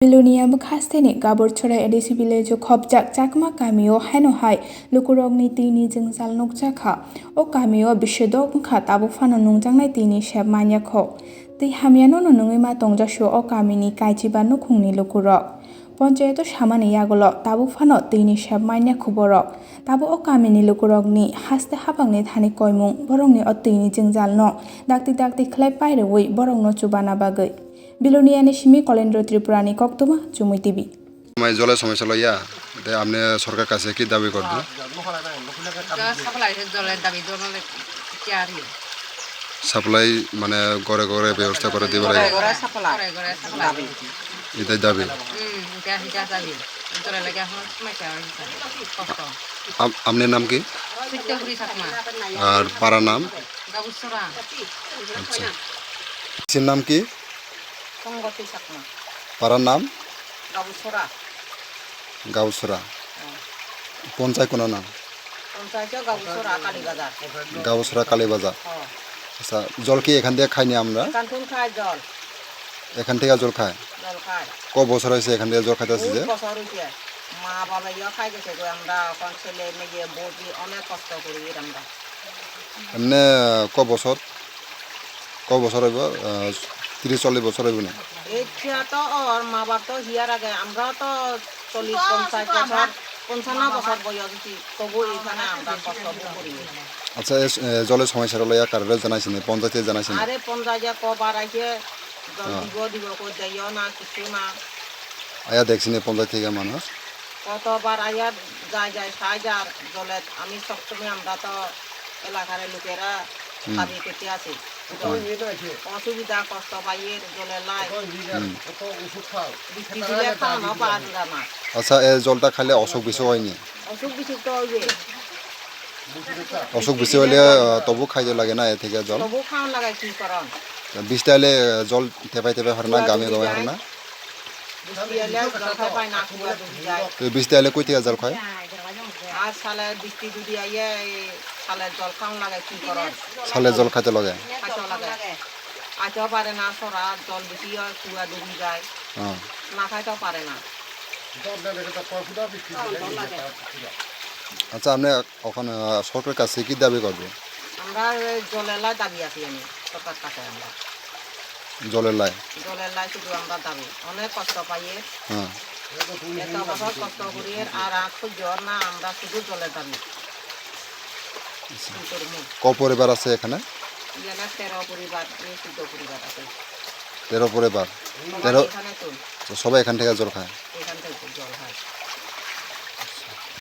Belonia Bukasteni, Gabor Chora Edisi Village of Hobjak Chakama Cameo Hano High, Lukurogni Tini Jwngjal Nukjaka, O Cameo Bishedok Katabu Fano Nungjang Tini Shab Manyako. The Hamiano Nungima Tongjasho O Kamini Kaichiba Nukuni Lukurok. Poncheto Shamani Yagolo, Tabu Fano Tini Shab Manyakuborok. Tabu O Kamini Lukurogni, Haste Habangni Hani Koimung, Borongni O Tini Jwngjal no, Dakti Clap by the way, Borong no Chubana Bagay. Belonia Nishimi Kolendro Tiprani Koktuma, Jumi TV. My Zola Somasaloya, the Amne Sorka Kaseki Davi Gordu. Supply Mana Gore Beosta Gore Diva. Ida Davi. Amne Namki? Paranam? Sinamki? Paranam? Gausura. Ponsai kono naam? Gausura Kalibazar. Sa jol ki ekan dia খাইনি আমরা এখান থেকে জল খায় ক বছর হইছে এখান থেকে জল খাইতাছি যে মা বাবা ইয়া খাই গেছে তো আমরা কোন ছেলে মেয়ে বউটি অনেক কষ্ট করি আমরা এমনে ক বছর হইব 30-40 বছর হইব না এটা তো আর মা বাবা তো হিয়ার আগে আমরা তো 40-50 বছর 55 বছর বয়স হইছি তবু এখানে আমরা কষ্ট করি আচ্ছা জলের সমস্যা লয়া কাররে জানাইছেন পঞ্চায়েতে জানাইছেন আরে পঞ্চায়েতে কবার আইছে জল দিব কই যাইও না কিছু না আয়া দেখছেন পঞ্চায়েত থেকে মানুষ কতবার আয়া যায় সাহায্য জলের আমি সবসময় আমরা তো এলাকার লোকেরা ভাবি পেতে আছে অসুবিধা কষ্ট পাইয়ের জলের লাই খাওয়ানো পাওয়া যায় না আচ্ছা এই জলটা খাইলে অসুখ বেশি হয়নি অসুখ বেশি তো হইবে অসুখ বেশি হলে তবু খাইতে লাগে না এ থেকে জল তবু খাওয়ান লাগাই কি করন বৃষ্টি হলে জল টেপাই হয় না গামে হয় না বৃষ্টি হলে কই থেকে জল খায় আর সালে বৃষ্টি যদি আইয়ে সালে জল খাওয়ান লাগাই কি করন সালে জল খাইতে লাগে আইতেও পারে না সরা জল বেশি হয় কুয়া ডুবি যায় না খাইতেও পারে না আচ্ছা আপনি ওখানে সরকারের কাছে কি দাবি করবেন আমরা জলের লাই দাবি আছি আমি সরকার কাছে আমরা জলের লাই শুধু আমরা দাবি অনেক কষ্ট পাইয়ে এত বছর কষ্ট করি আর সহ্য না আমরা শুধু জলের দাবি ক পরিবার আছে এখানে 13 পরিবার 14 পরিবার আছে 13 পরিবার 13 সবাই এখান থেকে জল খায়